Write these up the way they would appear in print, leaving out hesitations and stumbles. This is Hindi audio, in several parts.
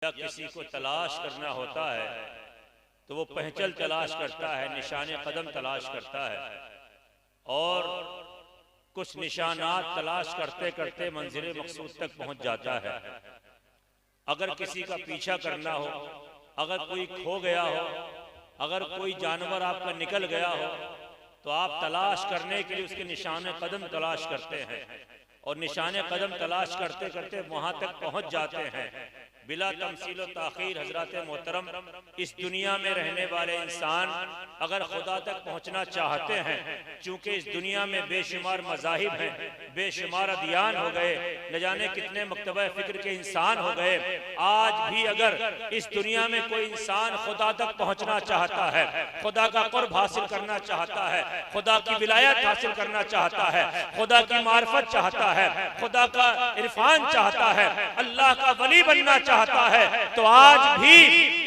या किसी को तलाश करना होता है तो वो पहचल तलाश करता है, निशाने कदम तलाश करता है और कुछ निशानात तलाश करते करते मंजिल मकसूद तक पहुंच जाता है। अगर किसी का पीछा करना हो, अगर कोई खो गया हो, अगर कोई जानवर आपका निकल गया हो तो आप तलाश करने के लिए उसके निशाने कदम तलाश करते हैं और निशाने कदम तलाश करते करते वहां तक पहुंच जाते हैं। बिला तमसील ताखीर हजरत मोहतरम, इस दुनिया में रहने वाले इंसान अगर खुदा तक पहुंचना चाहते हैं, चूंकि इस दुनिया में बेशुमार मज़ाहिब हैं, बेशुमार अदियान हो गए, न जाने कितने मकतबा फ़िक्र के इंसान हो गए, आज भी अगर इस दुनिया में कोई इंसान खुदा तक पहुंचना चाहता है, खुदा का कुर्ब हासिल करना चाहता है, खुदा की विलायत हासिल करना चाहता है, खुदा की मार्फत चाहता है, खुदा का इरफान चाहता है, अल्लाह का वली बनना चाहता है, तो आज भी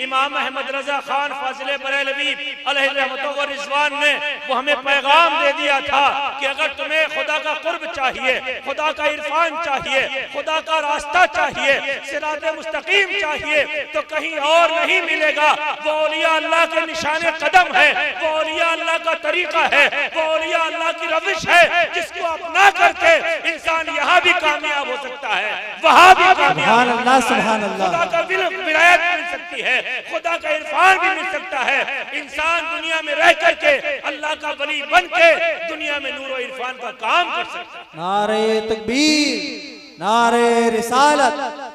इमाम अहमद रजा खान फाजिले बरेलवी अलैहि रहमतुल्लाह व रिज़वान ने वो हमें पैगाम दे दिया था कि अगर तुम्हें खुदा का कुर्ब चाहिए, खुदा का इरफान चाहिए, खुदा का रास्ता चाहिए, सिराते मुस्तकीम चाहिए, तो कहीं और नहीं मिलेगा। वो औलिया अल्लाह के निशाने कदम है, वो औलिया अल्लाह का तरीका है, वो औलिया अल्लाह की रविश है, जिसको अपना करके इंसान यहाँ भी कामयाब हो सकता है, वहां भी कामयाब। खुदा का विलायत मिल सकती है, खुदा का इरफान भी मिल सकता है। इंसान दुनिया में रह करके अल्लाह का वली बन के दुनिया में नूर और इरफान का काम कर सकता है। नारे तकबीर, नारे रिसालत,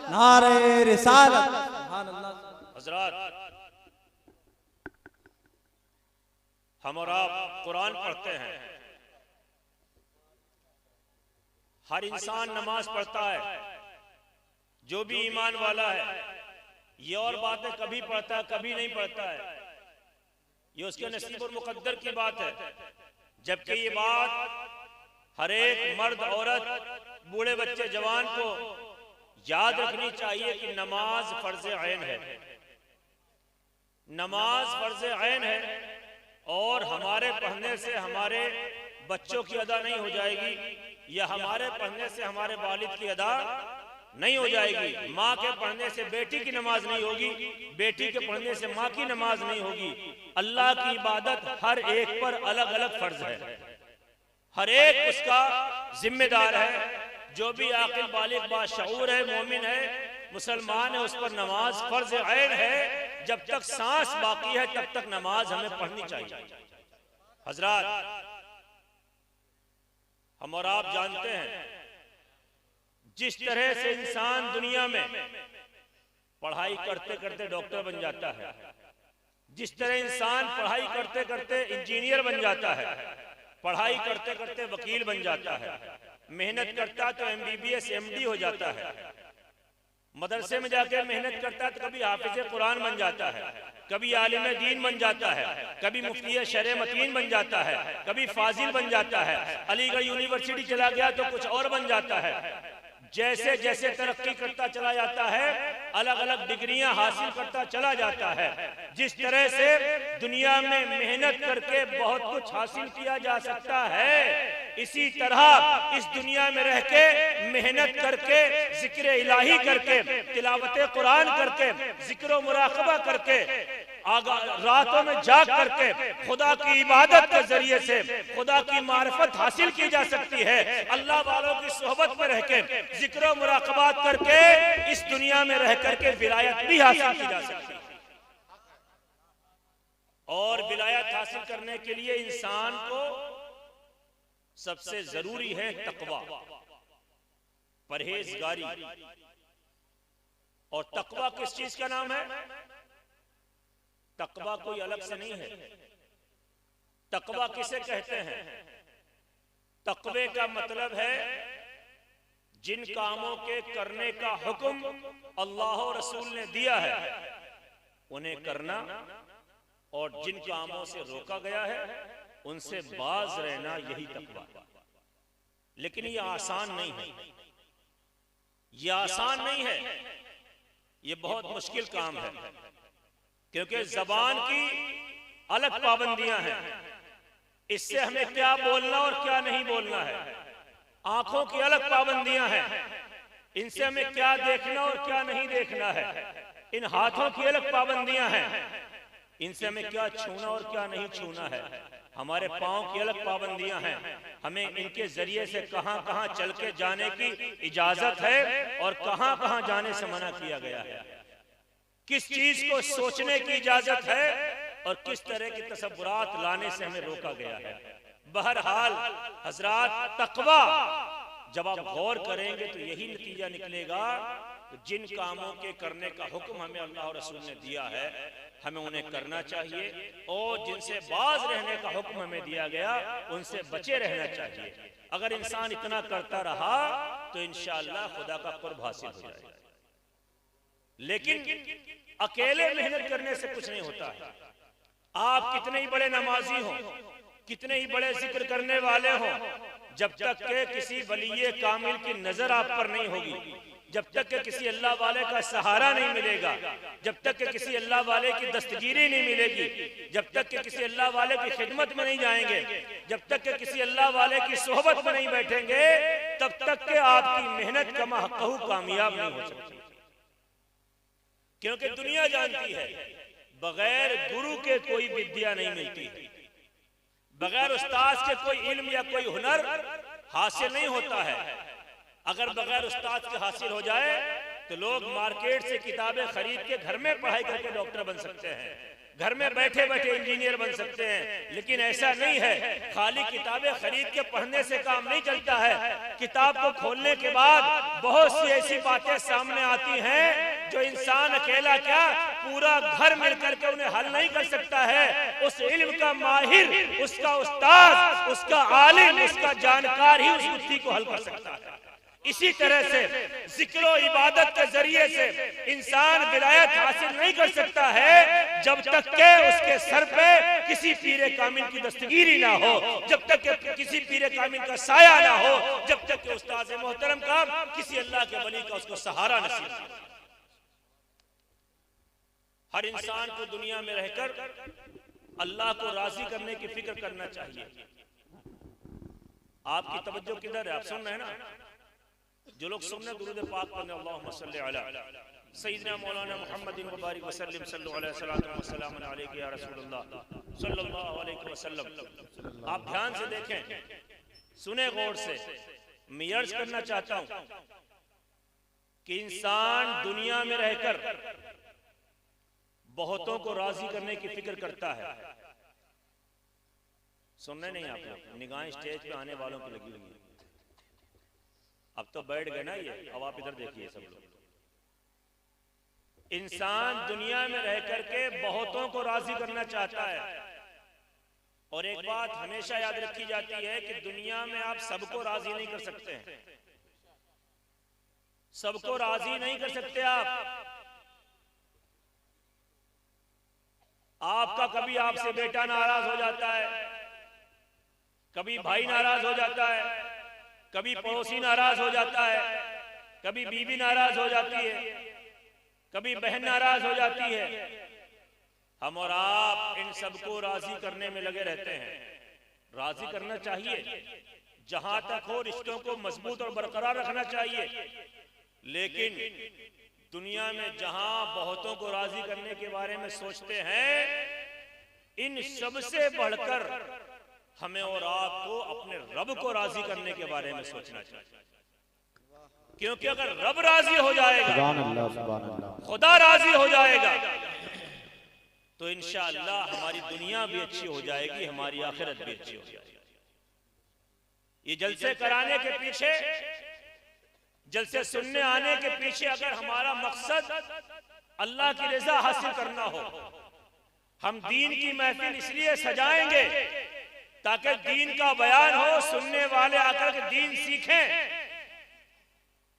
नारे रिसालत। हजरात, हम और आप कुरान पढ़ते हैं, हर इंसान नमाज पढ़ता है, जो भी ईमान वाला है। ये और बात है, कभी पढ़ता है कभी नहीं पढ़ता है, ये उसके नसीब और मुकद्दर की बात है। जबकि ये बात हर एक मर्द, औरत, बूढ़े बच्चे, जवान को याद रखनी चाहिए कि नमाज फर्ज ऐन है, नमाज फर्ज ऐन है और हमारे पढ़ने से हमारे बच्चों की अदा नहीं हो जाएगी, या हमारे पढ़ने से हमारे वालिद की अदा नहीं हो जाएगी। माँ के पढ़ने से बेटी की नमाज नहीं होगी, बेटी के पढ़ने से माँ की नमाज नहीं होगी। अल्लाह की इबादत हर एक पर अलग अलग फर्ज है, हर एक उसका जिम्मेदार है। जो भी आकिल बालिग बाशऊर है, मोमिन है, मुसलमान है, उस पर नमाज फर्ज ऐन है। जब तक सांस बाकी है तब तक नमाज हमें पढ़नी चाहिए। हजरात, हम और आप जानते हैं जिस तरह से इंसान दुनिया में पढ़ाई करते करते डॉक्टर बन जाता है, जिस तरह इंसान पढ़ाई करते करते इंजीनियर बन जाता है, पढ़ाई करते करते वकील बन जाता है, मेहनत करता तो MBBS MD हो जाता है, मदरसे में जाकर मेहनत करता तो कभी हाफिज कुरान बन जाता है, कभी आलिम दीन बन जाता है, कभी मुफ्ती शरअ मतीन बन जाता है, कभी फाजिल बन जाता है, अलीगढ़ यूनिवर्सिटी चला गया तो कुछ और बन जाता है। जैसे जैसे तरक्की करता चला जाता है, अलग अलग डिग्रियां हासिल करता चला जाता है। जिस तरह से दुनिया में मेहनत करके बहुत कुछ हासिल किया जा सकता है, इसी तरह इस दुनिया में रह के मेहनत करके, जिक्र इलाही करके, तिलावत कुरान करके, जिक्र मुराकबा करके, रातों में जाग करके खुदा की इबादत के जरिए से खुदा की मार्फत हासिल की जा सकती है। अल्लाह वालों की सोहबत में रह के, जिक्र मुराकबात करके, इस दुनिया में रह करके विलायत भी हासिल की जा सकती है। और विलायत हासिल करने के लिए इंसान को सबसे जरूरी है तकवा, परहेजगारी। और तकवा किस चीज का नाम है? तकवा कोई अलग से नहीं है। तकवा किसे कहते हैं? तकवे का मतलब है जिन कामों के करने का हुक्म अल्लाह और रसूल ने दिया है उन्हें करना, और जिन कामों से रोका गया है उनसे बाज रहना, यही तकवा। लेकिन ये आसान नहीं है, ये आसान नहीं है, ये बहुत मुश्किल काम है, क्योंकि जबान की अलग पाबंदियां हैं। इससे हमें क्या बोलना और क्या नहीं बोलना है। आंखों की अलग पाबंदियां हैं, इनसे हमें क्या देखना और क्या नहीं देखना है। इन हाथों की अलग पाबंदियां हैं, इनसे हमें क्या छूना और क्या नहीं छूना है। हमारे पांव की अलग पाबंदियां हैं, हमें इनके जरिए से कहां कहां चल के जाने की इजाजत है और कहां कहां जाने से मना किया गया है। किस चीज को सोचने की इजाजत है और किस तरह की तसव्वुरात लाने से हमें रोका गया है। बहरहाल हजरात, तकवा जब आप गौर करेंगे तो यही नतीजा निकलेगा कि जिन कामों के करने का हुक्म हमें अल्लाह और रसूल ने दिया है हमें उन्हें करना चाहिए, और जिनसे बाज रहने का हुक्म हमें दिया गया उनसे बचे रहना चाहिए। अगर इंसान इतना करता रहा तो इंशाअल्लाह खुदा का कुर्ब हासिल हो जाएगा। लेकिन अकेले मेहनत करने से कुछ नहीं होता है। आप कितने ही बड़े नमाजी हो, कितने ही बड़े जिक्र करने वाले हो, जब तक के किसी वलीये कामिल की नजर आप पर नहीं होगी, जब तक के किसी अल्लाह वाले का सहारा नहीं मिलेगा, जब तक के किसी अल्लाह वाले की दस्तगीरी नहीं मिलेगी, जब तक के किसी अल्लाह वाले की खिदमत में नहीं जाएंगे, जब तक के किसी अल्लाह वाले की सोहबत में नहीं बैठेंगे, तब तक के आपकी मेहनत कमा कहू कामयाब नहीं हो सकती। क्योंकि दुनिया जानती है बगैर गुरु के कोई विद्या नहीं मिलती है, बगैर उस्ताद के कोई इल्म या कोई हुनर हासिल नहीं होता है। अगर बगैर उस्ताद के हासिल हो जाए तो लोग मार्केट से किताबें खरीद के घर में पढ़ाई करके डॉक्टर बन सकते हैं, घर में बैठे बैठे इंजीनियर बन सकते हैं, लेकिन ऐसा नहीं है। खाली किताबें खरीद के पढ़ने से काम नहीं चलता है। किताब को खोलने के बाद बहुत सी ऐसी बातें सामने आती हैं जो इंसान अकेला क्या पूरा घर मिलकर के उन्हें हल नहीं कर सकता है। उस इल्म का माहिर, उसका उस्ताद, उसका आलिम, उसका जानकार ही उस मुद्दे को हल कर सकता है। इसी तरह से जिक्र और इबादत के जरिए से इंसान विलायत हासिल नहीं कर सकता है जब तक के उसके सर पे किसी पीरे कामिल की दस्तगीरी ना हो, जब तक के किसी पीरे कामिल का साया ना हो, जब तक के उस्ताद मोहतरम का किसी अल्लाह के वली का उसको सहारा नसीब ना हो। हर इंसान को दुनिया में रहकर अल्लाह को राजी करने की फिक्र करना चाहिए। आपकी तवज्जो किधर है? आप सुन रहे हैं ना? जो लोग सुनने दुरूद पाक पढ़ने अल्लाहुम्मा सल्ली अला सय्यिदना मौलाना मुहम्मदिन व बारिक वसल्लम सल्लल्लाहु अलैहि वसल्लम अलैहि या रसूलुल्लाह सल्लल्लाहु अलैहि वसल्लम। आप ध्यान से देखें, सुने गौर से। मैं अर्ज करना चाहता हूं कि इंसान दुनिया में रहकर बहुतों को राजी करने की फिक्र करता है। सुनने नहीं आप लोग, निगाहें स्टेज पे आने वालों की लगी हुई है। अब तो बैठ गए ना ये, अब आप इधर देखिए सब लोग। इंसान दुनिया में रह करके बहुतों को राजी करना चाहता है, और एक बात हमेशा याद रखी जाती है कि दुनिया में आप सबको राजी नहीं कर सकते हैं, सबको राजी नहीं कर सकते आप। आपका कभी आपसे बेटा नाराज हो जाता है, कभी भाई नाराज हो जाता है, कभी पड़ोसी नाराज हो जाता है, कभी बीवी नाराज हो जाती है, कभी बहन नाराज हो जाती है। हम और आप इन सबको राजी करने में लगे रहते हैं। राजी करना चाहिए, जहां तक हो रिश्तों को मजबूत और बरकरार रखना चाहिए। लेकिन दुनिया में जहां बहुतों को राजी करने के बारे में सोचते हैं, इन सबसे बढ़कर हमें और आपको अपने रब को राजी करने के बारे में सोचना चाहिए। क्योंकि अगर रब राजी हो जाएगा, खुदा राजी हो जाएगा, तो इंशाअल्लाह हमारी दुनिया भी अच्छी हो जाएगी, हमारी आखिरत भी अच्छी हो जाएगी। ये जलसे कराने के पीछे, जलसे सुनने आने के पीछे अगर हमारा मकसद अल्लाह की रजा हासिल करना हो, हम दीन की महफिल इसलिए सजाएंगे ताकि दीन का बयान हो, सुनने वाले आकर के दीन सीखें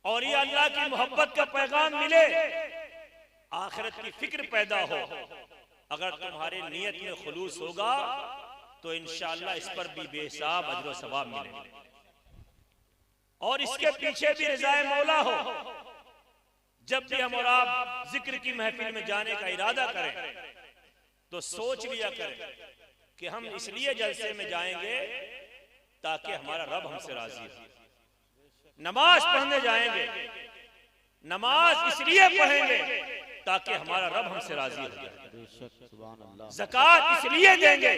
और ये अल्लाह की मोहब्बत का पैगाम मिले, आखिरत की फिक्र पैदा हो। अगर तुम्हारे नियत में खुलूस होगा तो इंशाअल्लाह इस पर भी बेहिसाब अजर व सवाब मिलेगा। और इसके पीछे भी रिज़ाए मौला हो। जब भी हम और आप जिक्र की महफिल में जाने का इरादा करें तो सोच लिया करें कि हम इसलिए जलसे में जाएंगे ताकि हमारा रब हमसे राजी हो। नमाज पढ़ने जाएंगे, नमाज इसलिए पढ़ेंगे ताकि हमारा रब हमसे राजी हो जाए। ज़कात इसलिए देंगे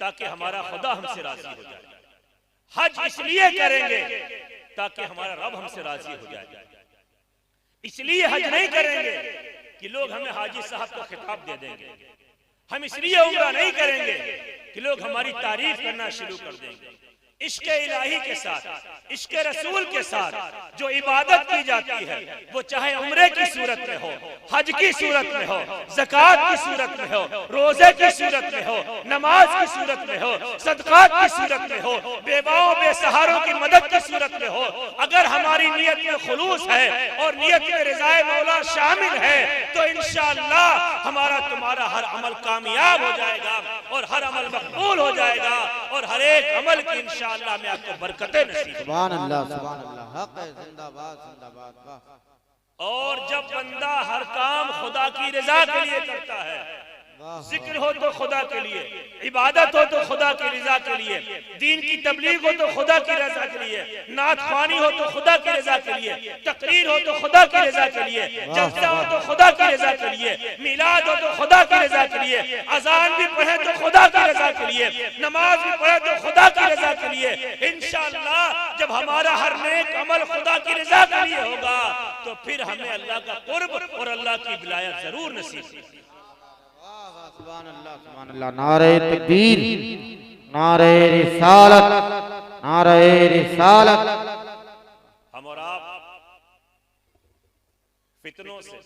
ताकि हमारा खुदा हमसे राजी हो जाए। हज इसलिए करेंगे ताकि हमारा रब हमसे राजी हो जाए। इसलिए हज नहीं करेंगे कि लोग हमें हाजी साहब का खिताब दे देंगे। हम इसलिए उम्रा नहीं करेंगे कि लोग हमारी तारीफ करना शुरू कर देंगे। इश्क इलाही के साथ, इश्क रसूल के साथ जो इबादत की जाती है, वो चाहे उम्रे की सूरत में हो, हज की सूरत में हो, ज़कात की सूरत में हो, रोजे की सूरत में हो, नमाज की सूरत में हो, सदकात की सूरत में हो, बेवाओं बेसहारों की मदद की सूरत में हो, अगर हमारी नीयत में खुलूस है और नीयत में रिज़ाए मौला शामिल है, तो इंशाअल्लाह हमारा तुम्हारा हर अमल कामयाब हो जाएगा और हर अमल मकबूल हो जाएगा और हर एक अमल की इंशाअल्लाह में आपको बरकतें नसीब। सुभान अल्लाह, सुभान अल्लाह, हक है, जिंदाबाद जिंदाबाद। और जब बंदा हर काम खुदा की रजा के लिए करता है, जिक्र हो तो खुदा के लिए, इबादत हो तो खुदा की रजा के लिए, दीन की तबलीग हो तो खुदा की रजा के लिए, नात ख्वानी हो तो खुदा की रजा के लिए, तकरीर हो तो खुदा की रजा के लिए, जलसा हो तो खुदा की रजा के लिए, मिलाद हो तो खुदा की रजा के लिए, अजान भी पढ़े तो खुदा की रजा के लिए, नमाज भी पढ़े तो खुदा की रजा के लिए। इंशाअल्लाह जब हमारा हर नेक अमल खुदा की रजा के लिए होगा तो फिर हमें अल्लाह का कुर्ब और अल्लाह की विलायत जरूर नसीब होगी। सुभान अल्लाह, सुभान अल्लाह। नारे तकबीर, नारे रिसालत, नारे रिसालत। हम और आप फितनों से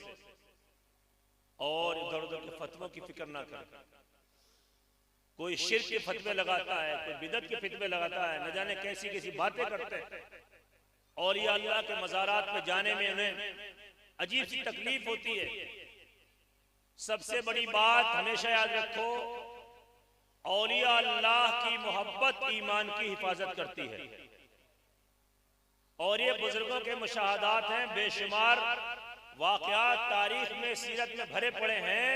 और इधर उधर के फतवों की फिक्र ना करें। कोई शिर्क के फतवे लगाता है, कोई बिदत के फतवे लगाता है, न जाने कैसी कैसी बातें करते हैं। और ये अल्लाह के मज़ारात में जाने में उन्हें अजीब सी तकलीफ होती है। सबसे बड़ी बात हमेशा याद रखो, औलिया अल्लाह की मोहब्बत ईमान की हिफाजत करती है। और ये बुजुर्गों के मुशाहदात हैं, बेशुमार वाक़यात तारीख में, सीरत में भरे पड़े हैं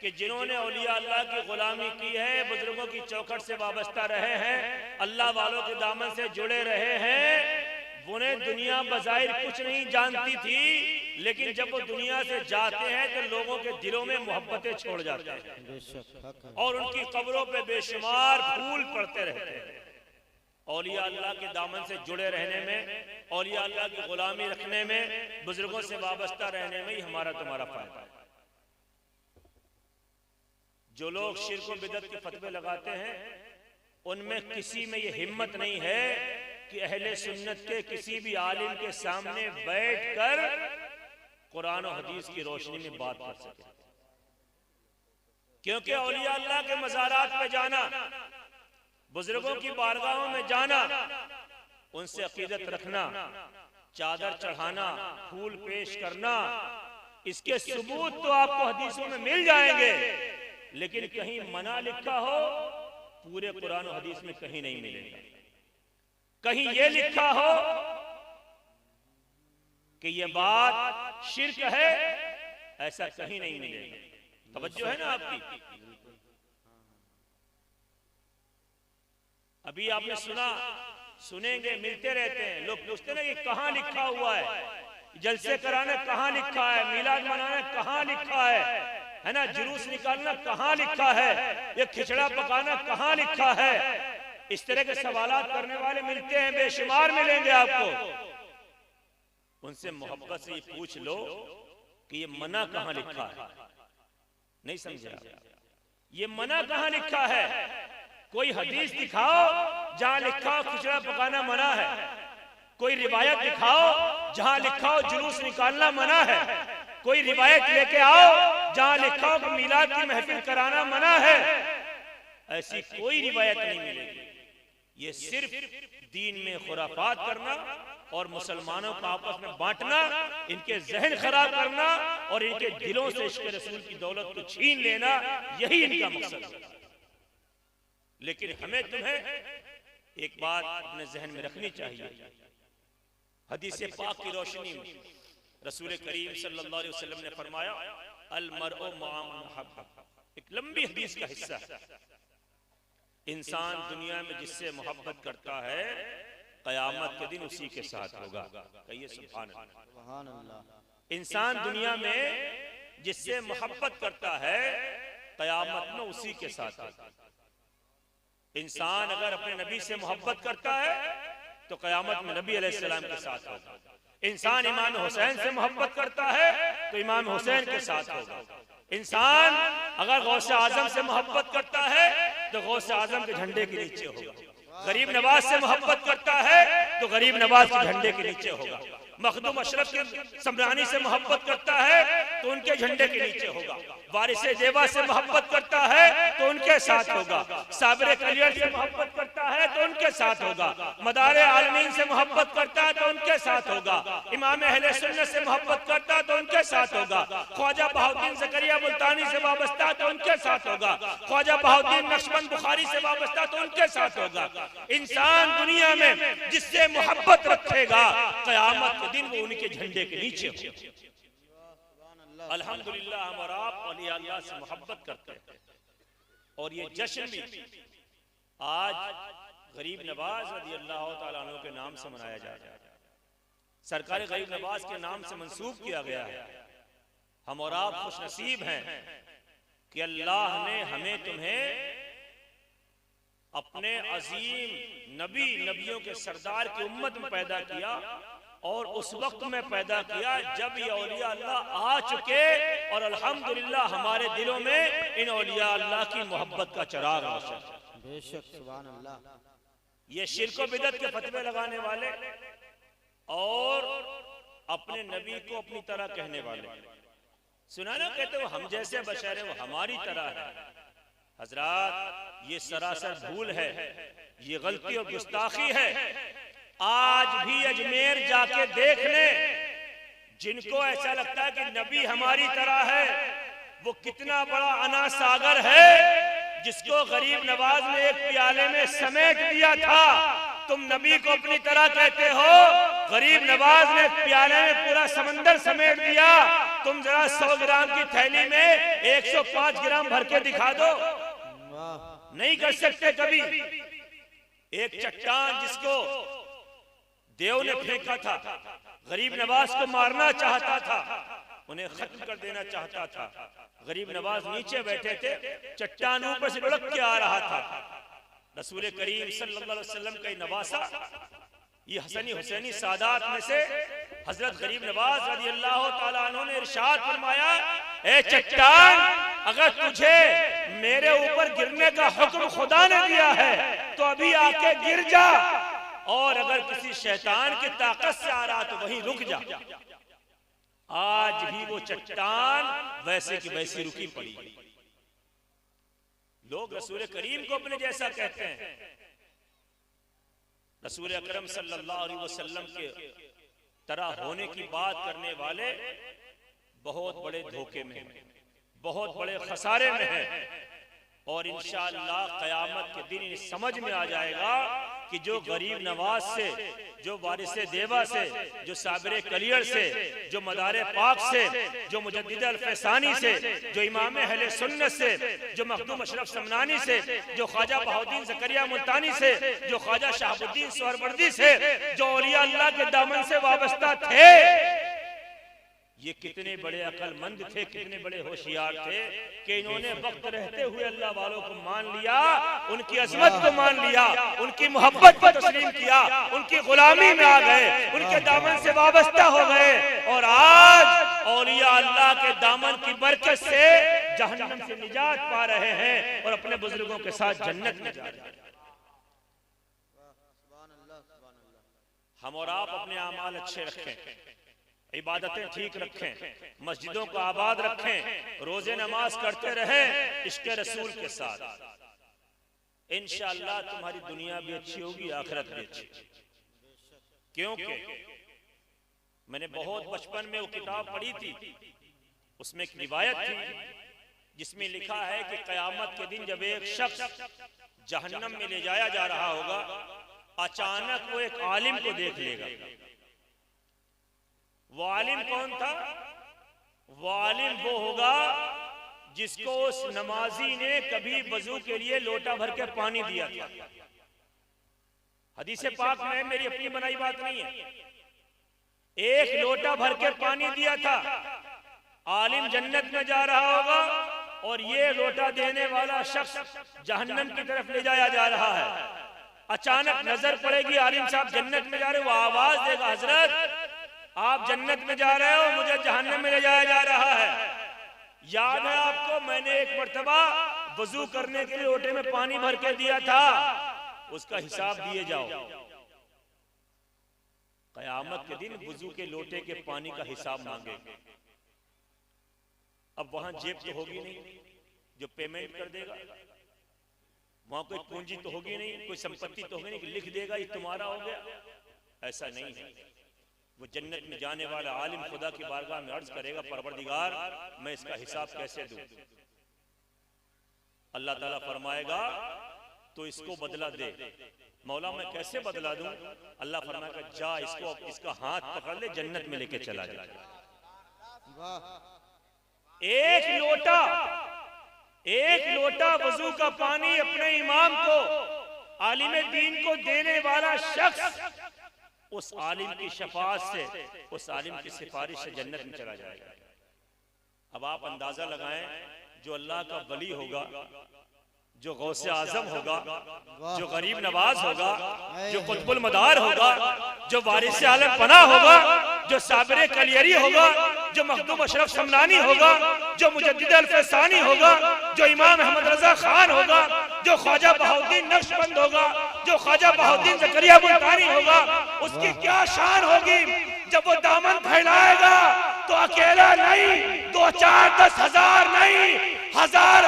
कि जिन्होंने औलिया अल्लाह की गुलामी की है, बुजुर्गों की चौखट से वाबस्ता रहे हैं, अल्लाह वालों के दामन से जुड़े रहे हैं, उन्हें दुनिया बज़ाहिर कुछ नहीं जानती थी, लेकिन जब वो दुनिया से जाते हैं तो लोगों के दिलों में मोहब्बतें छोड़ जाते हैं और उनकी कब्रों पे बेशुमार फूल पड़ते रहते हैं। औलिया अल्लाह के दामन से जुड़े रहने में, औलिया अल्लाह की गुलामी रखने में, बुजुर्गों से वाबस्ता रहने में ही हमारा तुम्हारा फायदा है। जो लोग शिर्क और बिदअत के फतवे लगाते हैं, उनमें किसी में ये हिम्मत नहीं है कि अहले सुन्नत के किसी भी आलिम के सामने बैठकर कुरान और हदीस की रोशनी में बात कर सके। क्योंकि औलिया अल्लाह के मज़ारात पे जाना, बुजुर्गों की बारगाहों में जाना, उनसे अकीदत रखना, चादर चढ़ाना, फूल पेश करना, इसके सबूत तो आपको हदीसों में मिल जाएंगे, लेकिन कहीं मना लिखा हो पूरे कुरान और हदीस में कहीं नहीं मिलेगा। कहीं ये लिखा हो कि ये बात शिर्क है, ऐसा कहीं नहीं मिलेगा। तवज्जो है ना आपकी? अभी आपने सुना, सुनेंगे, मिलते रहते हैं, लोग पूछते ना कि कहां लिखा हुआ है, जलसे कराना कहां लिखा है, मिलाद मनाना कहां लिखा है ना, जुलूस निकालना कहां लिखा है, ये खिचड़ा पकाना कहां लिखा है। इस तरह के सवालात करने वाले मिलते हैं, बेशुमार मिलेंगे आपको। उनसे मोहब्बत से ये पूछ लो कि ये मना कहां लिखा है। नहीं समझे? ये मना कहां लिखा है? कोई हदीस दिखाओ जहां लिखा हो खिचड़ा पकाना मना है, कोई रिवायत दिखाओ जहां लिखा हो जुलूस निकालना मना है, कोई रिवायत लेके आओ जहां लिखा हो कि मीलाद की महफिल कराना मना है। ऐसी कोई रिवायत नहीं मिलेगी। ये सिर्फ दीन में खुराफात करना और मुसलमानों को आपस में बांटना, इनके जहन खराब करना और इनके दिलों से इश्क़ रसूल की दौलत को छीन लेना, यही इनका मकसद है। लेकिन हमें तुम्हें एक बात अपने जहन में रखनी चाहिए। हदीस पाक की रोशनी में रसूल करीम सल्लल्लाहु अलैहि वसल्लम ने फरमाया, अल मरउ मअ मन हब्ब। एक लंबी हदीस का हिस्सा है। इंसान दुनिया में जिससे मोहब्बत करता है, क़यामत के दिन उसी के साथ होगा। कहिए सुभान अल्लाह। इंसान दुनिया में जिससे मोहब्बत करता है क़यामत में उसी के साथ होगा। इंसान अगर अपने नबी से मोहब्बत करता है तो क़यामत में नबी अलैहिस्सलाम के साथ होगा। इंसान इमाम हुसैन से मोहब्बत करता है तो इमाम हुसैन के साथ होगा। इंसान अगर गौसे आजम से मोहब्बत करता है तो गौसे आजम के झंडे के नीचे होगा। गरीब नवाज से मोहब्बत करता है तो गरीब नवाज के झंडे के नीचे होगा। मखदूम अशरफ के समरानी से मोहब्बत करता है तो उनके झंडे के नीचे होगा। वारिसे देवा से मोहब्बत करता है तो उनके साथ होगा। साबिर कलियर से मोहब्बत करता है तो उनके साथ होगा। मदारे आलमीन से मोहब्बत करता है तो उनके साथ होगा। इमाम अहले सुन्नत से मोहब्बत करता है तो उनके साथ होगा। ख्वाजा बहाउद्दीन ज़करिया मुल्तानी से वाबस्ता तो उनके साथ होगा। ख्वाजा बहाउद्दीन नक्शबंद बुखारी से वाबस्ता तो उनके साथ होगा। इंसान दुनिया में जिससे मोहब्बत रखेगा क़यामत के दिन वो उनके झंडे के नीचे होगा। अल्हम्दुलिल्लाह हम और आप औलिया अल्लाह से मोहब्बत करते हैं और ये जश्न भी आज गरीब नवाज रज़ी अल्लाह तआला अन्हु के नाम से मनाया जा रहा है। सरकार गरीब नवाज के नाम से मंसूब किया गया है। हम और आप खुश नसीब हैं कि अल्लाह ने हमें तुम्हें अपने अजीम नबी नबियों के सरदार की उम्मत में पैदा किया और उस वक्त में पैदा किया जब ये औलिया अल्लाह आ चुके और अल्हम्दुलिल्लाह हमारे दिलों में इन औलिया अल्लाह की मोहब्बत का चिराग रोशन है। बेशक सुभान अल्लाह। ये शिर्क व बिदअत के फतवे लगाने वाले और अपने नबी को अपनी तरह कहने वाले, सुना ना कहते वो हम जैसे बशर है, वो हमारी तरह है। हजरात ये सरासर भूल है, ये गलती और गुस्ताखी है। आज भी अजमेर जाके देख ले, जिनको ऐसा लगता है कि नबी हमारी तरह है, वो कितना बड़ा अना सागर है जिसको गरीब नवाज ने एक प्याले में समेट दिया था। तुम नबी को अपनी तरह कहते हो, गरीब नवाज ने प्याले में पूरा समंदर समेट दिया। तुम जरा 100 ग्राम की थैली में 105 ग्राम भर के दिखा दो, नहीं कर सकते कभी। एक चट्टान जिसको देव ने फेंका था, गरीब नवाज को मारना चाहता था, उन्हें खत्म कर देना चाहता था। गरीब नवाज नीचे बैठे थे, चट्टान ऊपर से लुढ़क के आ रहा था। रसूल करीम सल्लल्लाहु अलैहि वसल्लम का नवासा, ये हसनी हुसैनी सादात में से हजरत गरीब नवाज रज़ी अल्लाह तआला अन्हु ने इरशाद फरमाया, ए चट्टान, अगर तुझे मेरे ऊपर गिरने का हुक्म खुदा ने दिया है तो अभी आके गिर जा, और अगर किसी शैतान की ताकत से आ रहा तो वहीं रुक जा। आज भी वो चट्टान वैसे की वैसी रुकी पड़ी। लोग रसूल करीम को अपने जैसा कहते हैं। रसूल अकरम सल्लल्लाहु अलैहि वसल्लम के तरह होने की बात करने वाले बहुत बड़े धोखे में हैं, बहुत बड़े खसारे में हैं। और इंशाअल्लाह क़यामत के दिन समझ में आ जाएगा कि जो गरीब नवाज से, जो वारिसे देवा से, जो साबिर कलियर से, जो मदारे पाक से, जो मुजद्दिद अल-फैसानी से, जो इमाम अहले सुन्नत से, जो मखदूम अशरफ समनानी से, जो ख्वाजा बहाउद्दीन ज़करिया मुल्तानी से, जो ख्वाजा शहाबुद्दीन सोहरवर्दी से, जो औलिया अल्लाह के दामन से वाबस्ता थे, ये कितने बड़े अक्लमंद थे, कितने बड़े होशियार थे कि इन्होंने वक्त रहते हुए अल्लाह वालों को मान लिया, उनकी अजमत को मान लिया, उनकी मोहब्बत को तस्लीम किया, उनकी गुलामी में आ गए, उनके दामन से वाबस्ता हो गए, और आज औलिया अल्लाह के दामन की बरकत से जहन्नम से निजात पा रहे हैं और अपने बुजुर्गों के साथ जन्नत में जा रहे हैं। हम और आप अपने आमाल अच्छे रखें, इबादतें ठीक रखें, मस्जिदों को आबाद रखें, रोजे नमाज करते रहें इश्क रसूल के साथ। इंशाअल्लाह तुम्हारी दुनिया भी अच्छी होगी, आखिरत भी अच्छी। क्योंकि मैंने बहुत बचपन में वो किताब पढ़ी थी, उसमें एक रिवायत थी जिसमें लिखा है कि क़यामत के दिन जब एक शख्स जहन्नम में ले जाया जा रहा होगा, अचानक वो एक आलिम को देख लेगा। वो आलिम कौन था? वो आलिम वो होगा जिसको उस नमाजी ने कभी वजू के लिए लोटा भर के पानी दिया था। हदीस पाक में, मेरी अपनी बनाई बात नहीं है, एक लोटा भर के पानी दिया था। आलिम जन्नत में जा रहा होगा और ये लोटा देने वाला शख्स जहन्नम की तरफ ले जाया जा रहा है। अचानक नजर पड़ेगी आलिम साहब जन्नत में जा रहे, वो आवाज देगा, हजरत आप जन्नत में जा रहे हो, मुझे जहन्नम में ले जाया जा रहा है। याद है आपको, मैंने एक मर्तबा वजू करने के लिए लोटे में पानी भर के दिया था, उसका हिसाब दिए जाओ। कयामत के दिन वजू के लोटे के पानी का हिसाब मांगेंगे। अब वहां जेब तो होगी नहीं जो पेमेंट कर देगा, वहां कोई पूंजी तो होगी नहीं, कोई संपत्ति तो होगी नहीं कि लिख देगा ये तुम्हारा हो गया। ऐसा नहीं है। वो जन्नत में जाने वाला आलिम खुदा की बारगाह में अर्ज करेगा, परवरदिगार मैं इसका हिसाब कैसे दूं? अल्लाह ताला फरमाएगा तो इसको बदला दे। मौला मैं कैसे बदला दूं? अल्लाह फरमाएगा जा इसको, इसका हाथ पकड़ ले, जन्नत में लेके चला जा। एक लोटा वजू का पानी अपने इमाम को, आलिम दीन को देने वाला शख्स उस आलिम की शफाअत से, उस आलिम की सिफारिश से जन्नत में चला जाएगा। अब आप अंदाजा लगाएं, जो अल्लाह का वली होगा, जो गौसे आजम होगा, जो गरीब नवाज होगा, जो कुतुबुल मदार होगा, जो वारिस आलम पना होगा, जो साबिर कलियरी होगा, जो मखदूम अशरफ समलानी होगा, जो मुजद्दिद अल-फैसानी होगा, जो इमाम अहमद रजा खान होगा, जो ख्वाजा बहाउद्दीन नक्शबंद होगा, जो ख्वाजा बहाउद्दीन ज़करिया मुल्तानी होगा, उसकी क्या शान होगी जब वो दामन फैलाएगा तो अकेला नहीं, 2, 4, 10 हजार नहीं, हजार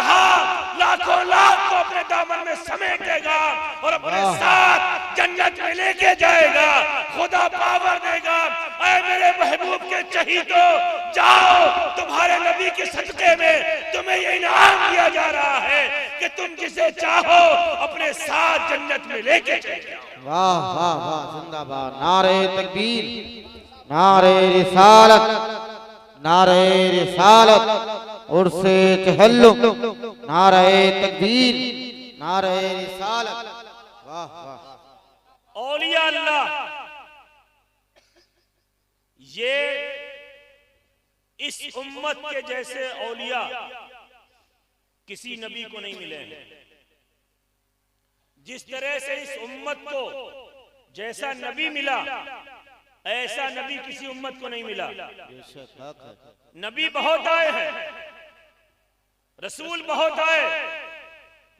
लाखों लाख को अपने दामन में समेटेगा और अपने साथ जन्नत में लेके जाएगा। खुदा पावर देगा, ऐ मेरे महबूब के चहीतो जाओ, तुम्हारे नबी के सदके में तुम्हें ये इनाम दिया जा रहा है कि तुम जिसे चाहो अपने साथ जन्नत में लेके चले। वाह वाह वाह, जिंदाबाद। नारे तकबीर, नारे रिसालत, नारे रिसालत, उर्से तहल्लुम, नारे तकबीर, नारे रिसालत। वाह वाह। औलिया अल्लाह ये इस उम्मत के जैसे औलिया किसी नबी को नहीं मिले हैं। जिस तरह से इस उम्मत को जैसा नबी मिला, ऐसा नबी किसी उम्मत को नहीं मिला। नबी बहुत आए हैं, रसूल बहुत आए,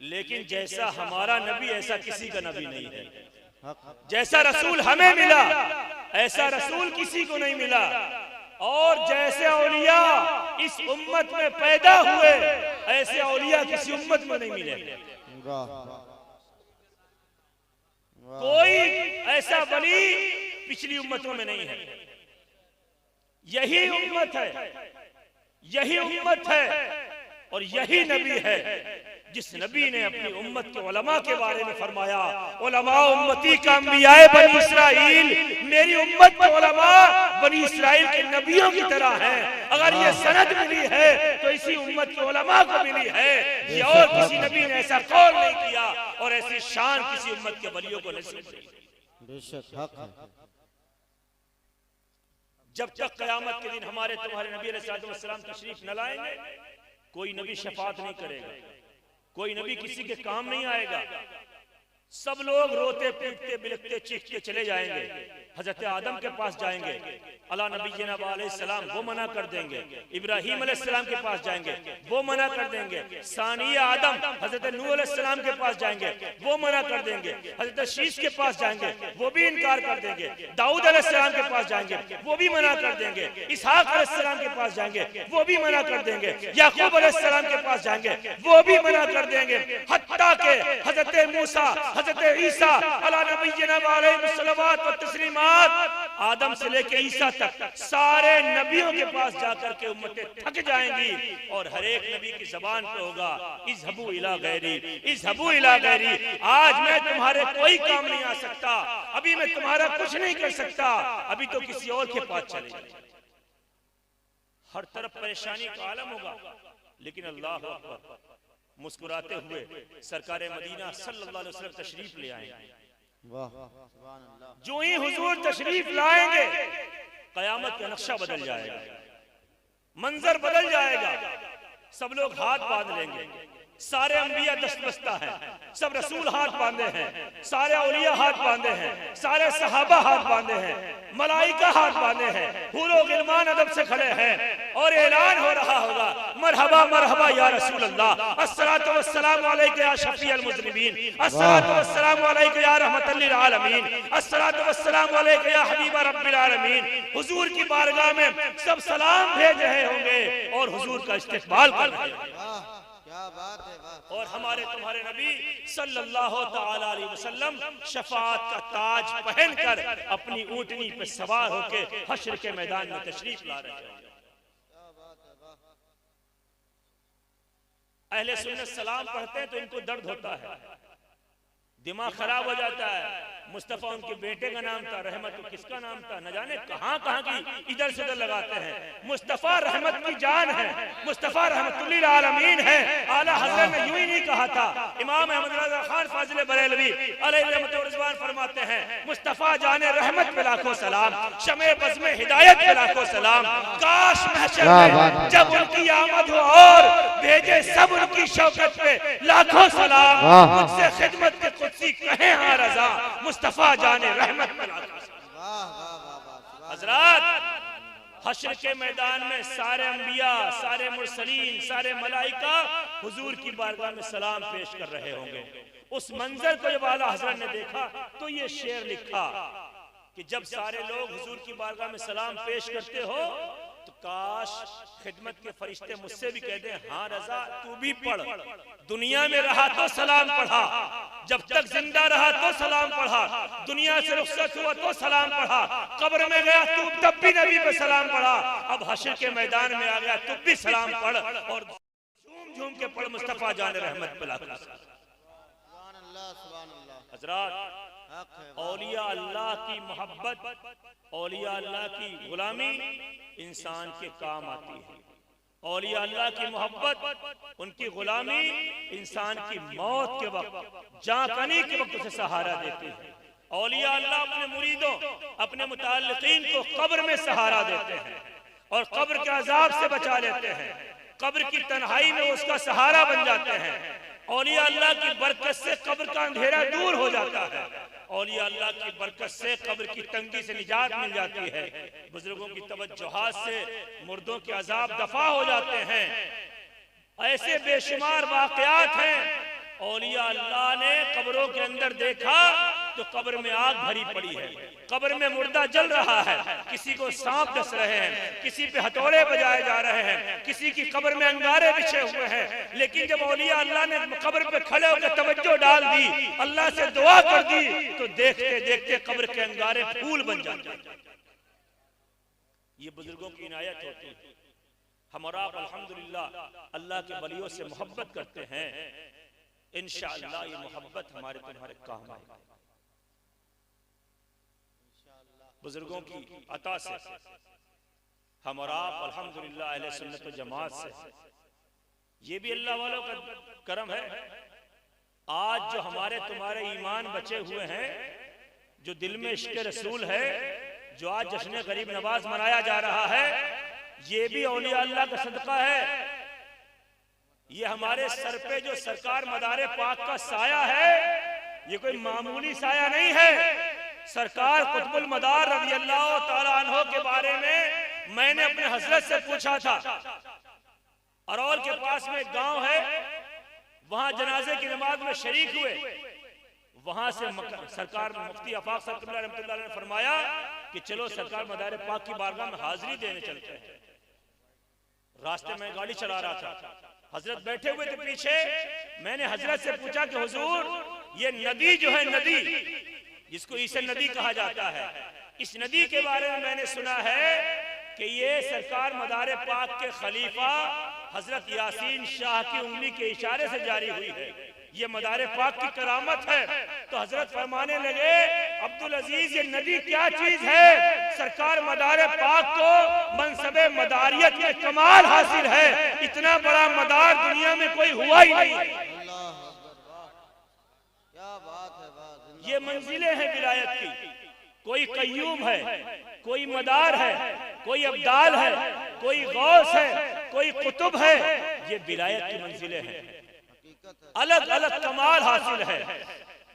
लेकिन जैसा हमारा नबी ऐसा किसी का नबी नहीं है। जैसा रसूल हमें मिला ऐसा रसूल किसी को नहीं मिला। और जैसे औलिया इस उम्मत में पैदा हुए ऐसे औलिया किसी उम्मत में नहीं मिले। कोई ऐसा वली पिछली उम्मतों में नहीं है। यही उम्मत है, यही उम्मत है और यही नबी है जिस नबी ने अपनी उम्मत के उलमा के बारे में फरमाया, उलमा उम्मती का अंबियाए बनी इसराइल, मेरी उम्मत के उलमा बनी इसराइल के नबियों की तरह हैं। अगर ये सनद मिली है तो इसी उम्मत के उलमा को मिली है। ये और किसी नबी ने ऐसा कौल नहीं किया और ऐसी शान किसी उम्मत के वलियों को नसीब नहीं। जब तक कयामत के दिन हमारे तुम्हारे नबी अलैहिस्सलाम तशरीफ न लाएंगे, कोई नबी शफाअत नहीं करेगा, कोई नबी किसी के काम नहीं आएगा। सब लोग रोते पीटते बिलखते चीखते चले जाएंगे। हजरत आदम के पास जाएंगे, अला नबीना अलैहिस्सलाम वो मना कर देंगे। इब्राहीम अलैहिस्सलाम के पास जाएंगे, वो मना कर देंगे। सानिया आदम हजरत नूह अलैहिस्सलाम के पास जाएंगे, वो मना कर देंगे। हजरत शीश के पास जाएंगे, वो भी इनकार कर देंगे। दाऊद अलैहिस्सलाम के पास जाएंगे, वो भी मना कर देंगे। इसहाक अलैहिस्सलाम के पास जाएंगे, वो भी मना कर देंगे। याकूब अलैहिस्सलाम के पास जाएंगे, वो भी मना कर देंगे। हत्ता के हजरत मूसा, हजरत ईसा अला नबीना अलैहिस्सलात व तस्लीमात, आदम से लेके ईसा तक सारे नबियों के पास जाकर के उम्मतें थक जाएंगी और हर एक नबी की जबान पे होगा इज़हबू इला गैरी, इज़हबू इला गैरी। आज मैं तुम्हारे कोई काम नहीं आ सकता, अभी मैं तुम्हारा कुछ नहीं कर सकता, अभी तो किसी और के पास चले जाए। हर तरफ परेशानी का आलम होगा, लेकिन अल्लाह अकबर, मुस्कुराते हुए सरकारे मदीना सल्लल्लाहु अलैहि वसल्लम तशरीफ ले आएंगे। जो ही हुजूर तशरीफ लाएंगे कयामत का नक्शा बदल जाएगा। मंजर बदल जाएगा। सब लोग हाथ बांध लेंगे, सारे अंबिया दस्तबस्ता हैं, सब रसूल हाथ बांधे हैं, सारे औलिया हाथ बांधे हैं, सारे सहाबा हाथ बांधे हैं, मलाइका हाथ बांधे हैं, हूरो गिलमान अदब से खड़े हैं और ऐलान हो रहा होगा मरहबा मरहबा या रसूल अल्लाह, अस्सलातु वस्सलामु अलैका या शफीअल मुज़निबीन, अस्सलातु वस्सलामु अलैका या रहमतल लिल आलमीन, अस्सलातु वस्सलामु अलैका या हबीब रब्बिल आलमीन। हुजूर की बारगाह में सब सलाम भेज रहे होंगे और हुजूर का इस्तकबाल कर रहे होंगे। क्या बात है, वाह। और हमारे तुम्हारे नबी सल्लल्लाहु ताला अलैहि वसल्लम शफाअत का ताज पहनकर अपनी ऊंटनी पे सवार होकर हश्र के मैदान में तशरीफ ला रहे हैं। अहले सुन्नत सलाम पढ़ते हैं तो इनको दर्द होता है, दिमाग खराब हो जाता है। मुस्तफा उनके बेटे का नाम था, रहमत किसका नाम था, न जाने कहां कहां की इधर से उधर लगाते हैं। मुस्तफा रहमत की जान है, मुस्तफा रहमतुल्लिल आलमीन है। आला हज़रत ने यूं ही नहीं कहा था। इमाम अहमद रज़ा खान फाजिल बरेलवी अलैहि रहमत व रिज़वान फरमाते हैं, मुस्तफा जाने रहमत पे लाखों सलाम, शमे बज़ में हिदायत पे लाखों सलाम। काश महशर में जब उनकी आमद हो और भेजे सब उनकी शौकत पे लाखों सलाम। मुझसे खिदमत के कुदसी कहे हाँ रज़ा, मुस्तफा जाने रहमत पे लाखों सलाम। हज़रात, हश्र के मैदान में सारे अंबिया, सारे मुरसलीन, सारे मलाइका हुजूर की बारगाह में सलाम पेश कर रहे होंगे। उस मंजर को जब आला हज़रत ने देखा तो ये शेर लिखा कि जब सारे लोग हुजूर की बारगाह में सलाम पेश करते हो तो काश खिदमत के फरिश्ते मुझसे भी कह दें, हाँ रज़ा तू भी पढ़। दुनिया में रहा तो सलाम पढ़ा, जब तक जिंदा रहा तो सलाम पढ़ा, दुनिया से रुखसत हुआ तो सलाम पढ़ा, कब्र में गया तू तब भी नबी पे सलाम पढ़ा, अब हश्र के मैदान में आ गया तू भी सलाम पढ़ और झूम झूम के पढ़ मुस्तफा जाने रहमत पे लाखों सलाम। हज़रात, औलिया अल्लाह की मोहब्बत, औलिया अल्लाह की गुलामी इंसान के काम आती है। औलिया अल्लाह की मोहब्बत, उनकी गुलामी इंसान की मौत के वक्त, जाकनी के वक्त उसे सहारा देती है। औलिया अल्लाह अपने मुरीदों, अपने मुताल्लिकीन को कब्र में सहारा देते हैं और कब्र के अजाब से बचा लेते हैं। कब्र की तन्हाई में उसका सहारा बन जाते हैं। औलिया अल्लाह की बरकत से कब्र का अंधेरा दूर हो जाता है। औलिया अल्लाह की बरकत से कब्र की तंगी से निजात मिल जाती है। बुजुर्गों की तवज्जुहात से मुर्दों के अजाब दफा हो जाते हैं। ऐसे बेशुमार वाकयात हैं। औलिया अल्लाह ने कब्रों के अंदर देखा तो कब्र में आग भरी पड़ी है, कब्र में मुर्दा जल रहा है, किसी को सांप डस रहे हैं, किसी पे हथौड़े बजाए जा रहे हैं, किसी की कब्र में अंगारे बिछे हुए हैं। लेकिन जब औलिया अल्लाह ने कब्र पे खड़े होकर तवज्जो डाल दी, अल्लाह से दुआ कर दी, तो देखते देखते कब्र के अंगारे फूल बन जाते। ये बुजुर्गों की इनायत होती है। हम और आप अल्हम्दुलिल्लाह अल्लाह के वलियों से मोहब्बत करते हैं। इंशाअल्लाह ये मोहब्बत हमारे तुम्हारे काम आएगी। बुजुर्गों की अता से हम और आप अल्हम्दुलिल्लाह अहले सुन्नत व जमात से, ये भी अल्लाह वालों का करम है। आज जो हमारे तुम्हारे ईमान बचे हुए हैं, जो दिल में इश्क़ रसूल है, जो आज जश्न गरीब नवाज मनाया जा रहा है, ये भी औलिया अल्लाह का सदका है। ये हमारे सर पे जो सरकार मदारे पाक का साया है, ये कोई मामूली साया नहीं है। सरकार कुतुबुल मदार रज़ी अल्लाह ताला अन्हो के बारे में मैंने अपने हजरत से पूछा था। अरौल के पास में एक गांव है, वहां जनाजे की नमाज में शरीक हुए। वहां से सरकार मुफ्ती आफाक साहब रहमतुल्लाह अलैह ने फरमाया कि चलो सरकार मदारे पाक की बारगाह में हाजिरी देने चलते हैं। रास्ते में गाड़ी चला रहा था, हजरत बैठे हुए थे पीछे। मैंने हजरत से पूछा कि हुजूर ये नदी जो है, नदी जिसको ईसा नदी कहा जाता है, इस नदी के बारे में मैंने सुना है कि ये सरकार मदारे पाक के खलीफा हजरत यासीन शाह की उंगली के इशारे से जारी हुई है। ये मदारे पाक की करामत है। तो हजरत फरमाने लगे, अब्दुल अजीज ये नदी क्या चीज है? सरकार मदारे पाक को मनसबे मदारियत में कमाल हासिल है। इतना बड़ा मदार दुनिया में कोई हुआ ही नहीं। क्या बात है, ये मंजिलें हैं विलायत की। कोई कय्यूम है, कोई मदार है, कोई अब्दाल है, कोई गौस है, कोई कुतुब है। ये विलायत की मंजिलें हैं, अलग अलग कमाल हासिल है।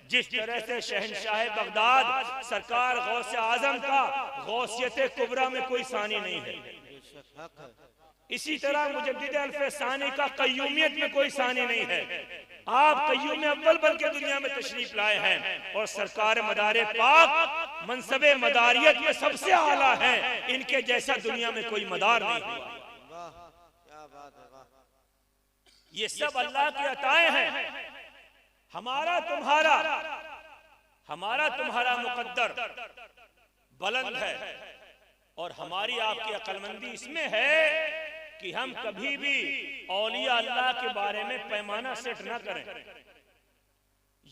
जिस तरह से शहनशाह बगदाद सरकार गौस आजम का गौसियत कुबरा में कोई सानी नहीं है, इसी तरह मुजद्दिद अल्फसानी का कय्यूमियत में कोई सानी नहीं है। आप कय्यूम अव्वल बन के दुनिया में तशरीफ लाए हैं और सरकार मदारे पाक मनसबे मदारियत में सबसे आला है। इनके जैसा दुनिया में कोई मदार नहीं हुआ। क्या बात है, वाह। ये सब अल्लाह की अताएं हैं। हमारा तुम्हारा मुकद्दर बुलंद है और हमारी आपकी अक्लमंदी इसमें है कि हम कभी भी औलिया अल्लाह के बारे में पैमाना सेट ना करें।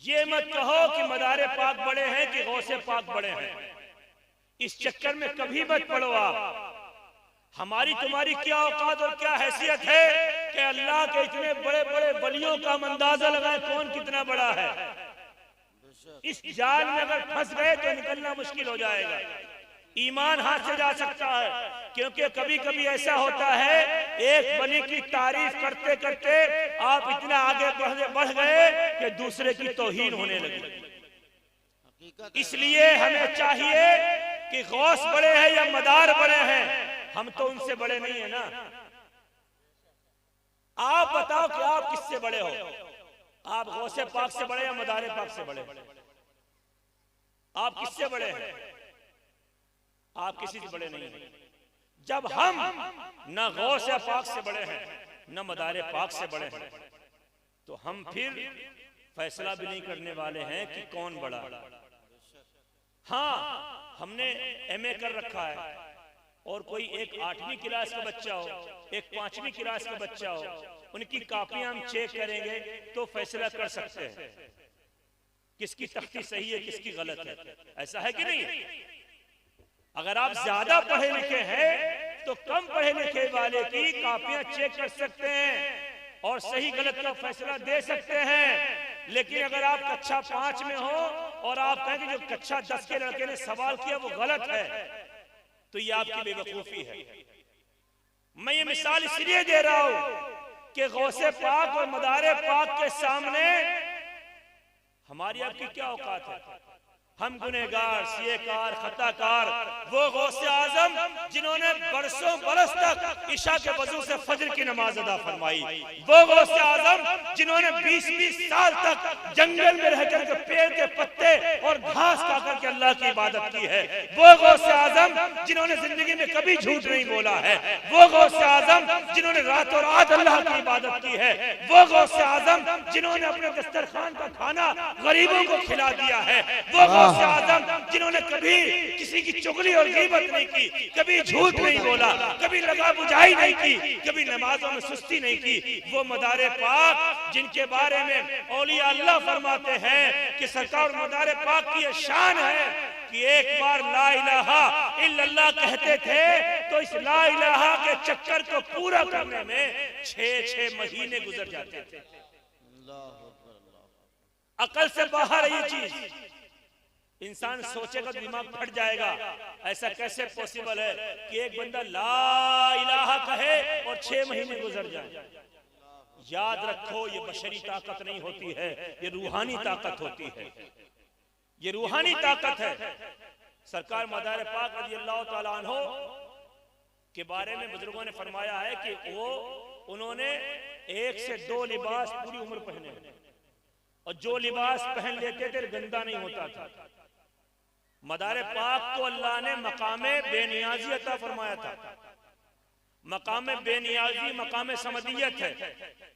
ये मत कहो कि मदारे पाक बड़े हैं कि गौसे पाक बड़े हैं, इस चक्कर में कभी मत पड़ो आप। हमारी तुम्हारी क्या औकात और क्या हैसियत है कि अल्लाह के इतने बड़े बड़े वलियों का अंदाजा लगाए कौन कितना बड़ा है। इस जाल में अगर फंस गए तो निकलना मुश्किल हो जाएगा, ईमान हाथ से जा सकता है। क्योंकि कभी कभी ऐसा होता है एक वली की तारीफ करते करते आप इतना आगे बढ़ गए कि दूसरे की तौहीन होने लगी। इसलिए हमें चाहिए कि गौस बड़े हैं या मदार बड़े हैं, हम तो उनसे बड़े नहीं है ना। आप बताओ कि आप किससे बड़े हो? आप गौसे पाक से बड़े या मदारे पाक से बड़े? आप किससे बड़े हैं? आप किसी से बड़े नहीं हैं। जब हम न गौसे पाक से बड़े हैं न मदारे पाक से बड़े हैं तो हम फिर फैसला भी नहीं करने वाले हैं कि कौन बड़ा। हाँ, हमने एमए कर रखा है और कोई एक 8वीं क्लास का बच्चा हो, एक 5वीं क्लास का बच्चा हो, उनकी कापियां हम चेक करेंगे तो फैसला कर सकते हैं किसकी तख्ती सही है किसकी गलत है। ऐसा है कि नहीं? अगर आप ज्यादा पढ़े लिखे हैं तो कम पढ़े लिखे वाले की कापियां चेक कर सकते हैं और सही गलत का फैसला दे सकते हैं। लेकिन अगर आप कक्षा 5 में हो और आप कहें कि जो कक्षा 10 के लड़के ने सवाल किया वो गलत है तो ये आपकी बेवकूफी है। मैं ये मिसाल इसलिए दे रहा हूं कि गौसे पाक और मदारे पाक के सामने हमारी आपकी क्या औकात है? हम गुनहगार, सिएकार, खताकार, वो गौसे आजम जिन्होंने बरसों बरस तक इशा के वजू से फजर की नमाज अदा फरमाई, वो गौसे आजम जिन्होंने 20-20 साल तक जंगल में रहकर के पेड़ के पत्ते और घास खाकर के अल्लाह की इबादत की है, वो गौसे आजम जिन्होंने जिंदगी में कभी झूठ नहीं बोला है, वो गौसे आजम जिन्होंने रातों रात अल्लाह की इबादत की है, वो गौसे आजम जिन्होंने अपने दस्तरखान का खाना गरीबों को खिला दिया है, वो आजम जिन्होंने कभी किसी की चुगली और गीबत नहीं की, कभी झूठ नहीं बोला, कभी लगा बुझाई नहीं की, कभी नमाजों में सुस्ती नहीं की, वो मदारे पाक जिनके बारे में औलिया अल्लाह फरमाते हैं कि सरकार मदारे पाक की शान है कि एक बार ला इलाहा इल्लल्लाह कहते थे तो इस ला इलाहा के चक्कर को पूरा करने में 6-6 महीने गुजर जाते थे। अकल से बाहर है ये चीज। इंसान सोचेगा दिमाग फट जाएगा, ऐसा कैसे पॉसिबल है कि एक बंदा ला इलाहा कहे और 6 महीने गुजर जाए। याद रखो ये बशरी ताकत नहीं होती है, ये रूहानी ताकत होती है, ये रूहानी ताकत है। सरकार मदार पाक रज़ी अल्लाह ताला अन्हो के बारे में बुजुर्गों ने फरमाया है कि उन्होंने 1 से 2 लिबास पूरी उम्र पहने और जो लिबास पहन लेते थे गंदा नहीं होता था। मदारे पाक को अल्लाह ने मकामे बेनियाजी अता फरमाया था। मकामे बेनियाजी मकामे समदियत है,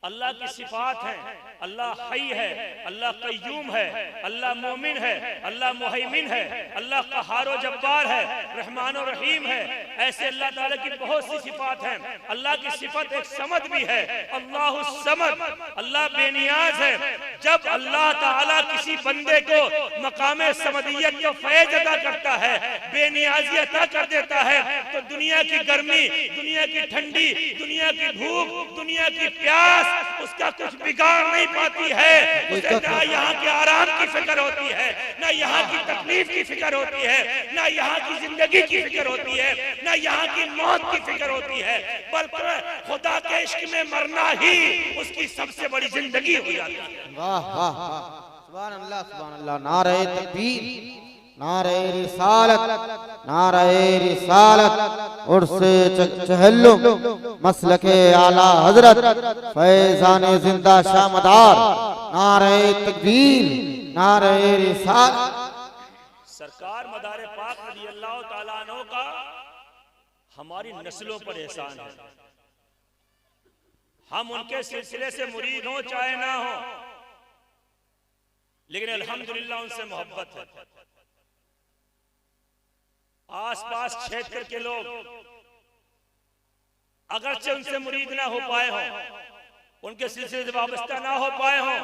अल्लाह की सिफात है, अल्लाह हई है, अल्लाह कय्यूम है, अल्लाह मोमिन है, अल्लाह मुहैमिन है, अल्लाह क़हार जब्बार है, रहमान और रहीम है। ऐसे अल्लाह ताला की बहुत सी सिफात हैं। अल्लाह की सिफत एक समद भी है, अल्लाहु समद, अल्लाह बेनियाज है। जब अल्लाह ताला किसी बंदे को मकामे समदियत का फैज़ अता करता है, बेनियाजी अता कर देता है तो दुनिया की गर्मी, दुनिया की ठंडी, दुनिया की भूख, दुनिया की प्यास उसका कुछ बिगाड़ नहीं पाती है। उसे ना यहाँ के आराम की फिक्र होती है, ना यहाँ की तकलीफ की फिक्र होती है, ना यहाँ की जिंदगी की फिक्र होती है, ना यहाँ की मौत की फिक्र होती है, बल्कि खुदा के इश्क में मरना ही उसकी सबसे बड़ी जिंदगी हो जाती है। वाह वाह वाह, सुभान अल्लाह सुभान अल्लाह। नारे तकबीर, नारे रिसालत, नारे रिसालत। उर्से चहल्लुम मसलके आला हजरत फैजाने जिंदा शामदार। नारे तकबीर, नारे रिसालत। सरकार मदारे पाक रज़ी अल्लाह ताला अन्हु का हमारी नस्लों पर एहसान है। हम उनके सिलसिले से मुरीद हो चाहे ना हो, लेकिन अल्हम्दुलिल्लाह उनसे मोहब्बत है। आसपास क्षेत्र के लोग अगरचे उनसे मुरीद ना हो पाए हो, उनके सिलसिले से वाबस्ता ना हो पाए हो,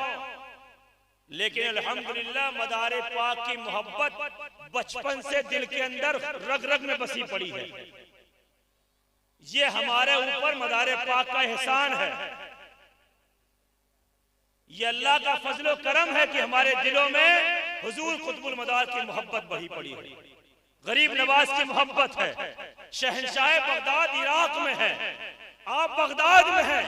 लेकिन अल्हम्दुलिल्लाह मदारे पाक की मोहब्बत बचपन से दिल के अंदर रग रग में बसी पड़ी है। ये हमारे ऊपर मदारे पाक का एहसान है। ये अल्लाह का फजलो करम है कि हमारे दिलों में हुजूर कुतुबुल मदार की मोहब्बत बही पड़ी है, गरीब नवाज की मोहब्बत है। शहंशाह बगदाद इराक में है, आप बगदाद में हैं,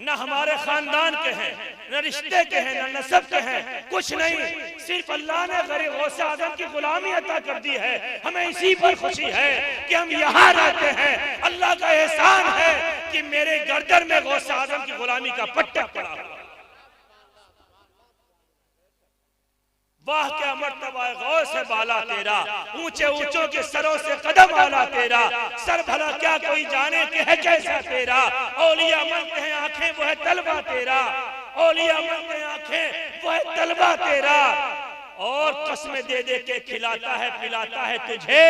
न हमारे खानदान के हैं, न रिश्ते के हैं, न नसब के हैं, कुछ नहीं। सिर्फ अल्लाह ने गरीब गौसे आजम की गुलामी अता कर दी है। हमें इसी पर खुशी है कि हम यहाँ रहते हैं। अल्लाह का एहसान है कि मेरे गर्दन में गौसे आजम की गुलामी का पट्टा पड़ा हुआ। वाह क्या मर्तबा गौस है बाला तेरा, ऊंचे ऊंचों के सरों से कदम आला तेरा। सर भला क्या कोई जाने कि है कैसा तेरा। औलिया मनते हैं आंखें वो है तलवा तेरा, औलिया मनते हैं आंखें वो है तलवा तेरा। और कसमें दे दे के खिलाता है पिलाता है तुझे,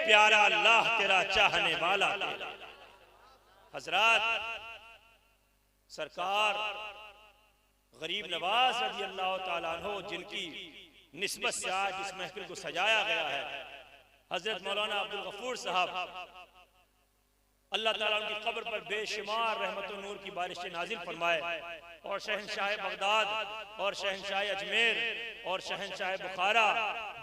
प्यारा अल्लाह तेरा चाहने वाला तेरा। हजरात, सरकार गरीब नवाज रज़ी अल्लाह ताला अन्हु जिनकी निस्बत से आज इस महफिल को सजाया गया है, हजरत मौलाना अब्दुल गफूर साहब, अल्लाह ताला उनकी कब्र पर बेशुमार रहमत और नूर की बारिशें नाजिल फरमाए। और शहंशाह बगदाद और शहंशाह अजमेर और शहंशाह बुखारा,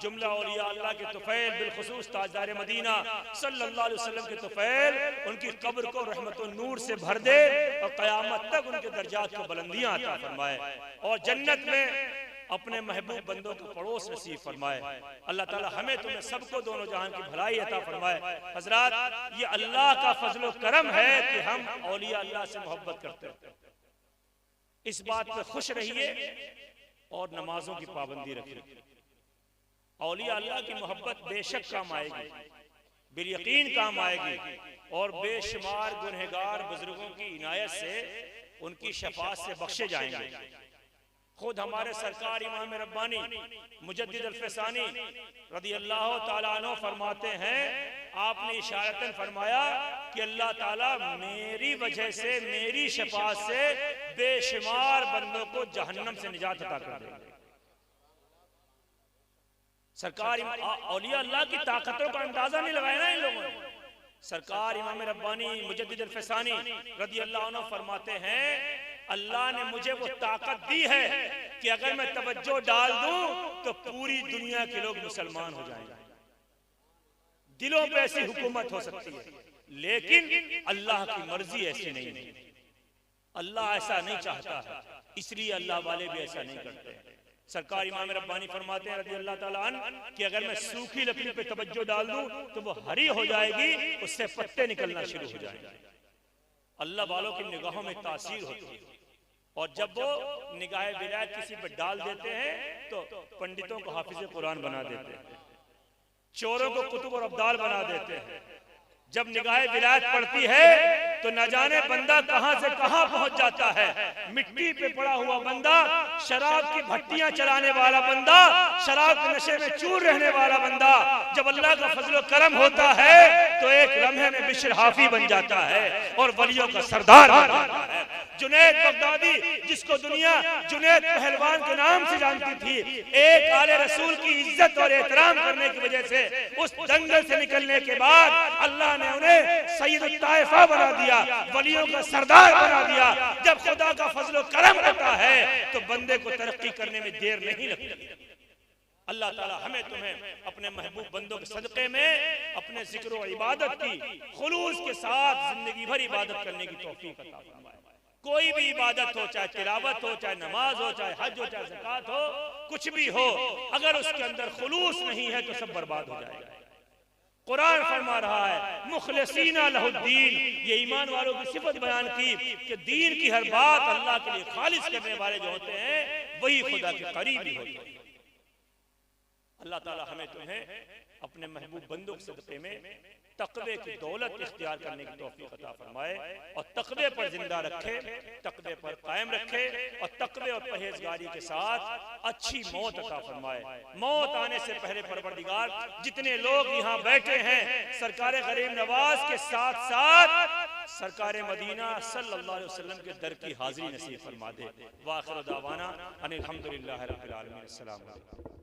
जुमला औलिया अल्लाह के तुफैल, बिलखुसूस ताजदार मदीना सल्लल्लाहु अलैहि वसल्लम के तुफैल, उनकी कब्र को रहमत और नूर से भर दे और क़यामत तक उनके दर्जात को बुलंदियां अता फरमाए और जन्नत में अपने महबूब बंदों को पड़ोस नसीब फरमाए। अल्लाह ताला हमें तुम्हें सबको दोनों जहान की भलाई अता फरमाए। हजरात, ये अल्लाह का फजलो करम है कि हम औलिया अल्लाह से मोहब्बत करते हैं। इस बात पे खुश रहिए और नमाजों की पाबंदी रखिए। औलिया अल्लाह की मोहब्बत बेशक काम आएगी, बिलयकीन काम आएगी और बेशुमार गुनहगार बुजुर्गों की इनायत से उनकी शफाअत से बख्शे जाएंगे। खुद हमारे सरकार इमाम रब्बानी मुजद्दिद अल-फसानी रज़ी अल्लाह ताला अन्हु फरमाते हैं, आपने इशारतन फरमाया कि अल्लाह ताला मेरी वजह से, मेरी शफाअत से बेशुमार बंदों को जहन्नम से निजात अता कर देंगे। सरकार औलिया अल्लाह की ताकतों का अंदाजा नहीं लगाया ना इन लोगों ने। सरकार इमाम रब्बानी मुजद्दिद अल-फसानी रज़ी अल्लाह अन्हु फरमाते हैं, अल्लाह ने मुझे वो ताकत दी है कि अगर मैं तवज्जो डाल दूं तो पूरी दुनिया के लोग मुसलमान हो जाएंगे। दिलों पे ऐसी हुकूमत हो सकती है, लेकिन अल्लाह की मर्जी ऐसी नहीं है। अल्लाह ऐसा नहीं चाहता है, इसलिए अल्लाह वाले भी ऐसा नहीं करते। सरकार इमाम रब्बानी फरमाते हैं रज़ी अल्लाह ताला अन्हु कि अगर मैं सूखी लकड़ी पे तवज्जो डाल दूं तो वो हरी हो जाएगी, उससे पत्ते निकलना शुरू हो जाएंगे। अल्लाह वालों की निगाहों में तासीर होती है और जब वो निगाह विलायत किसी पर डाल देते हैं तो पंडितों को हाफिज कुरान बना देते हैं, चोरों को कुतुब और अब्दाल बना देते हैं। जब निगाह विलायत पड़ती है तो न जाने बंदा कहां से कहां पहुंच जाता है। मिट्टी पे पड़ा हुआ बंदा, शराब की भट्टियां चलाने वाला बंदा, शराब के नशे में चूर रहने वाला बंदा, जब अल्लाह का फजल करम होता है तो एक लम्हे में बिशर हाफी बन जाता है और वलियों का सरदार बन जाता है। जुनैद बगदादी, जिसको दुनिया जुनैद पहलवान के नाम से जानती थी, एक आले रसूल की इज्जत और एहतराम करने की वजह से उस जंगल से निकलने के बाद अल्लाह ने उन्हें सैयद ताइफा बना दिया, वलियों का सरदार बना दिया। जब खुदा का फजल करम होता है तो बंदे को तरक्की करने में देर नहीं लगती। अल्लाह ताला हमें तुम्हें अपने महबूब बंदों के सदक़े में अपने जिक्र और इबादत की खुलूस के साथ जिंदगी भर इबादत करने की तौफीक अता फरमाए। कोई भी इबादत हो, चाहे तिलावत हो, चाहे नमाज हो, चाहे हज हो, चाहे ज़कात हो, कुछ भी हो, अगर उसके अंदर खुलूस नहीं है तो सब बर्बाद हो जाएगा। कुरान फरमा रहा है मुखलिसीना लहुद्दीन, ये ईमान वालों की सिफत बयान की कि दीन की हर बात अल्लाह के लिए खालिस करने वाले जो होते हैं वही खुदा के करीबी होते हैं। अल्लाह ताला हमें तुम्हें अपने महबूब बंदों के सदक़े में तक़वे की दौलत इख्तियार करने की तौफीक अता फरमाए और तक़वे पर जिंदा रखे, तक़वे पर कायम रखे और तक़वे और परहेजगारी के साथ अच्छी मौत अता फरमाए। मौत आने से पहले परवरदिगार जितने लोग यहाँ बैठे हैं सरकार गरीब नवाज के साथ साथ सरकार मदीना सल्लल्लाहु अलैहि वसल्लम के दर की हाजिरी नसीब फरमा दे। व आखिर दावाना अनिल हम्दुलिल्लाहि रब्बिल आलमीन। अस्सलाम वालेकुम।